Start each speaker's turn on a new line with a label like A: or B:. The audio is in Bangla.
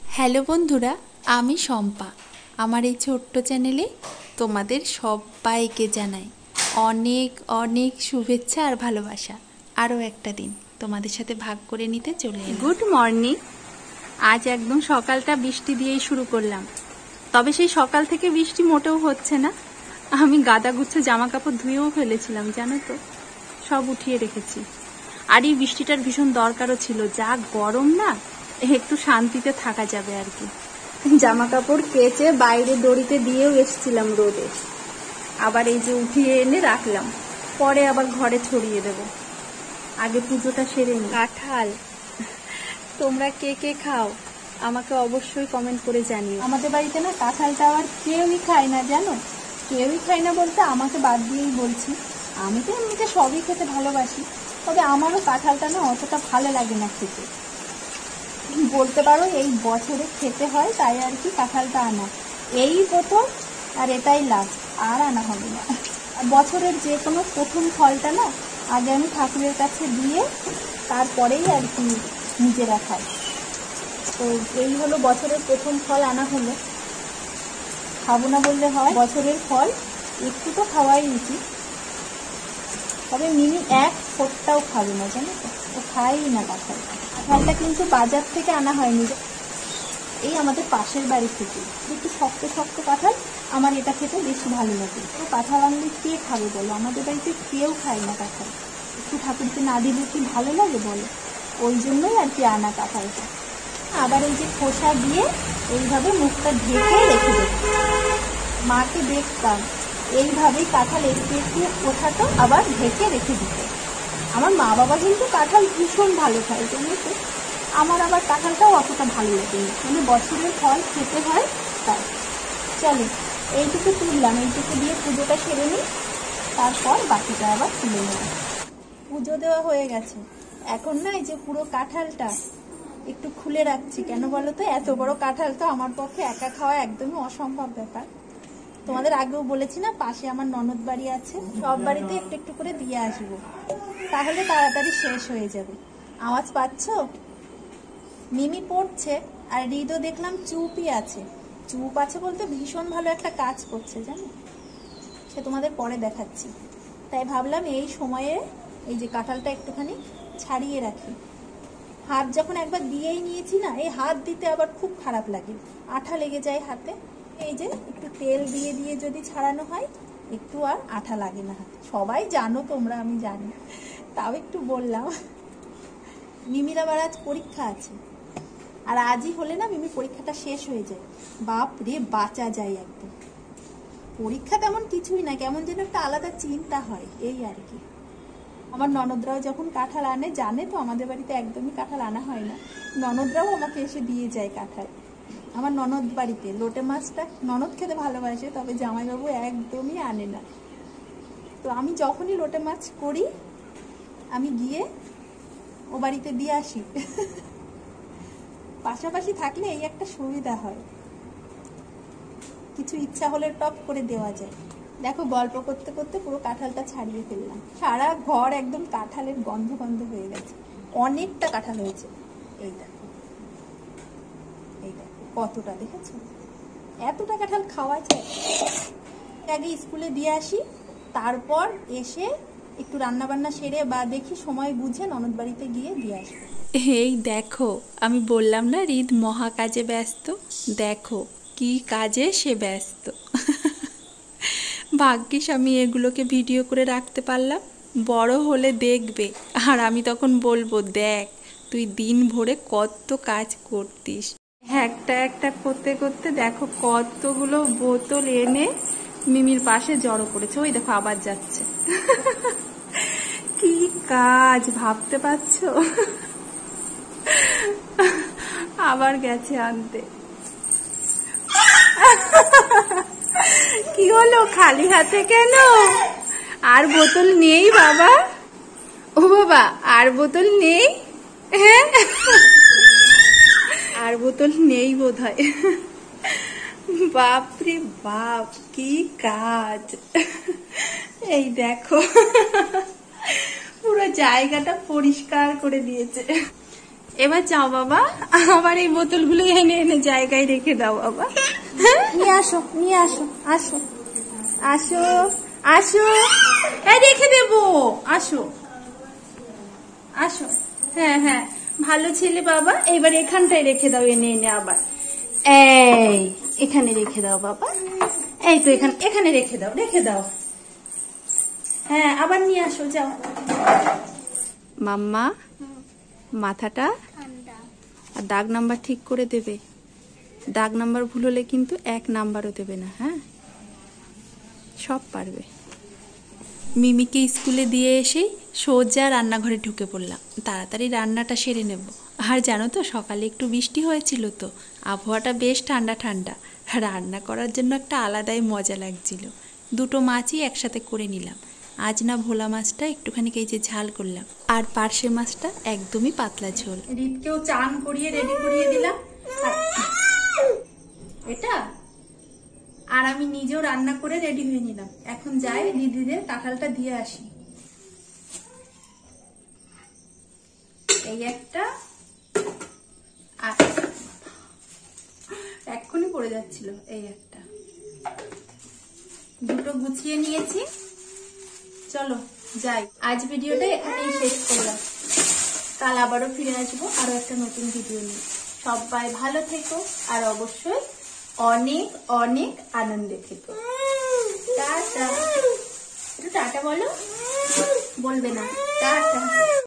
A: হ্যালো বন্ধুরা, আমি শম্পা। আমার এই ছোট্ট চ্যানেলে তোমাদের সবাইকে জানাই অনেক অনেক শুভেচ্ছা আর ভালোবাসা। আরও একটা দিন তোমাদের সাথে ভাগ করে নিতে চলে এলাম। Good morning. আজ একদম সকালটা বৃষ্টি দিয়েই শুরু করলাম, তবে সেই সকাল থেকে বৃষ্টি মোটেও হচ্ছে না। আমি গাদা গুচ্ছ জামা কাপড় ধুয়েও ফেলেছিলাম, জানো তো, সব উঠিয়ে রেখেছি। আর এই বৃষ্টিটার ভীষণ দরকারও ছিল, যা গরম না, একটু শান্তিতে থাকা যাবে আর কি। জামা কাপড় কেচে বাইরে দড়িতে দিয়েও এসেছিলাম রোদে, আবার এই যে উঠিয়ে এনে রাখলাম, পরে আবার ঘরে ছড়িয়ে দেব। আগে পুজোটা সেরে নি। কাঁঠাল তোমরা কে কে খাও আমাকে অবশ্যই কমেন্ট করে জানিও। আমাদের বাড়িতে না কাঁঠালটা আবার কেউই খায় না, জানো, কেউই খায় না বলতে আমাকে বাদ দিয়েই বলছি। আমি তো এমনিতে সবই খেতে ভালোবাসি, তবে আমারও কাঁঠালটা না অতটা ভালো লাগে না খেতে, বলতে পারো এই বছরে খেতে হয়, তাই আর কি কাঁঠালটা আনা। এই প্রথম আর এটাই লাস্ট, আর আনা হবে না। বছরের যে কোনো প্রথম ফলটা না আগে আমি ঠাকুরের কাছে দিয়ে তারপরেই আর কি নিজেরা খাই। তো এই হলো বছরের প্রথম ফল আনা হলো, খাবো না বললে হয়, বছরের ফল একটু তো খাওয়াই উচিত। তবে মিনি এক ফোঁটাও খাবে না, জানো তো, ও খাই না কাঁঠাল। কাঁঠালটা কিন্তু বাজার থেকে আনা হয়নি, এই আমাদের পাশের বাড়ি থেকে। একটু শক্ত শক্ত কাঁঠাল, আমার এটা খেতে বেশি ভালো লাগে। তো কাঁঠাল আনলে কে খাবে বলো, আমাদের বাড়িতে কেউ খায় না কাঁঠাল। একটু ঠাকুরকে না দিলে কি ভালো লাগে বলো, ওই জন্যই আর কি আনা কাঁঠালটা। আবার এই যে খোসা দিয়ে এইভাবে মুখটা ঢেকে রেখে দেব। মাকে দেখতাম এইভাবেই কাঁঠাল একটু একটু খোসাটা আবার ঢেকে রেখে দিত। আমার মা বাবা কিন্তু কাঁঠাল ভীষণ ভালো খায়, জানো তো, আমার আবার কাঁঠালটাও অতটা ভালো লাগে না, মানে বছরের ফল খেতে হয় তাই। চলো এইটুকু তুললাম, এইটুকু দিয়ে পুজোটা সেরে নিই, তারপর বাকিটা আবার তুলে নেব। পুজো দেওয়া হয়ে গেছে, এখন না এই যে পুরো কাঁঠালটা একটু খুলে রাখছি। কেন বলো তো, এত বড় কাঁঠাল তো আমার পক্ষে একা খাওয়া একদমই অসম্ভব ব্যাপার। তোমাদের আগেও বলেছি না, পাশে আমার ননদ বাড়ি আছে, সব বাড়িতে একটু একটু করে দিয়ে আসবো, তাহলে তাড়াতাড়ি শেষ হয়ে যাবে। আওয়াজ পাচ্ছ? মিমি পড়ছে, আর হৃদও দেখলাম চুপই আছে। চুপ আছে বলতে ভীষণ ভালো একটা কাজ করছে, জানো, সে তোমাদের পরে দেখাচ্ছি। তাই ভাবলাম এই সময়ে এই যে কাঁঠালটা একটুখানি ছাড়িয়ে রাখি। হাত যখন একবার দিয়েই নিয়েছি না, এই হাত দিতে আবার খুব খারাপ লাগে, আঠা লেগে যায় হাতে। এই যে একটু তেল দিয়ে দিয়ে যদি ছাড়ানো হয়, একটু আর আঠা লাগে না হাতে। সবাই জানো তোমরা, আমি জানি, তাও একটু বললাম। মিমির আবার আজ পরীক্ষা আছে, আর আজই হলে না মিমি পরীক্ষাটা শেষ হয়ে যায়। বাপ রে, বাঁচা যায় একদম। পরীক্ষা তেমন কিছুই না, কেমন যেন একটা আলাদা চিন্তা হয়, এই আর কি। আমার ননদরাও যখন কাঁঠাল আনে, জানে তো আমাদের বাড়িতে একদমই কাঁঠাল আনা হয় না, ননদরাও আমাকে এসে দিয়ে যায় কাঁঠাল। আমার ননদ বাড়িতে লোটে মাছটা ননদ খেতে ভালোবাসে, তবে জামাইবাবু একদমই আনে না। তো আমি যখনই লোটে মাছ করি, আমি গিয়ে ও বাড়িতে দিয়ে আসি। পাশাপাশি থাকলে এই একটা সুবিধা হয়, কিছু ইচ্ছা হলে টপ করে দেওয়া যায়। দেখো গল্প করতে করতে পুরো কাঁঠালটা ছাড়িয়ে ফেললাম, সারা ঘর একদম কাঁঠালের গন্ধ গন্ধ হয়ে গেছে। অনেকটা কাঁঠাল হয়েছে, এই দেখো, এই দেখো কতটা, দেখেছো, এতটা কাঁঠাল খাওয়া যায়। আগে স্কুলে দিয়ে আসি, তারপর এসে একটু রান্না বান্না সেরে বা দেখি সময় বুঝে ননদ বাড়িতে গিয়ে দিয়ে আসবো। এই দেখো, আমি বললাম না হৃদ মহা কাজে ব্যস্ত, দেখো কি কাজে সে ব্যস্ত। ভাগ্যিস আমি এগুলোকে ভিডিও করে রাখতে পারলাম, বড় হলে দেখবে, আর আমি তখন বলবো, দেখ তুই দিন ভরে কত কাজ করতিস। একটা একটা করতে করতে দেখো কতগুলো বোতল এনে মিমির পাশে জড়ো করেছে। ওই দেখো আবার যাচ্ছে। কি কাজ ভাবতে পারছো? আবার গেছে আনতে। কি হলো, খালি হাতে কেন? আর বোতল নেই বাবা? ও বাবা, আর বোতল নেই? হ্যাঁ, আর বোতল নেই বোধহয়। বাপরে বাপ, কি কাজ! এই দেখো পুরো জায়গাটা পরিষ্কার করে দিয়েছে। এবার যাও বাবা, আবার এই বোতলগুলো এনে এনে জায়গায় রেখে দাও বাবা। নিয়ে আসো, নিয়ে আসো, আসো আসো আসো, এই রেখে দেবো, আসো আসো। হ্যাঁ হ্যাঁ, ভালো ছেলে বাবা। এবার এখানটায় রেখে দাও এনে এনে আবার। এই এখানে রেখে দাও বাবা, এই তো এখানে এখানে রেখে দাও, রেখে দাও। হ্যাঁ আবার নিয়ে আসো, যাও। মাম্মা, মাথাটা আর দাগ নাম্বার ঠিক করে দেবে। দাগ নাম্বার ভুল হলে কিন্তু 1 নাম্বারও দেবে না। হ্যাঁ, সব পারবে। মিমিকে স্কুলে দিয়ে এসেই সোজা রান্নাঘরে ঢুকে পড়লাম, তাড়াতাড়ি রান্নাটা সেরে নেব। আর জানো তো, সকালে একটু বৃষ্টি হয়েছিল, তো আবহাওয়াটা বেশ ঠান্ডা ঠান্ডা। রান্না করার জন্য একটা আলাদাই মজা লাগছিল। 2টো মাছই একসাথে করে নিলাম। আজ না ভোলা মাছটা একটুখানি এই যে ঝাল করলাম, আর পার্শে মাছটা একদমই পাতলা ঝোল। রিতকেও চান করিয়ে রেডি করিয়ে দিলাম। এটা আর আমি নিজেও রান্না করে রেডি হয়ে নিলাম। এখন যাই দিদিদের কাঁঠালটা দিয়ে আসি। এই একটা, আর এক্ষুনি পড়ে যাচ্ছিল, এই একটা। 2টো গুছিয়ে নিয়েছি। চলো যাই, আজ ভিডিওটা এখানেই শেষ করলাম। কাল আবারও ফিরে আসবো আরো একটা নতুন ভিডিও নিয়ে। সবাই ভালো থেকো, আর অবশ্যই অনেক অনেক আনন্দে থেকো। টাটা। একটু টাটা বলো, বলবে না? টাটা।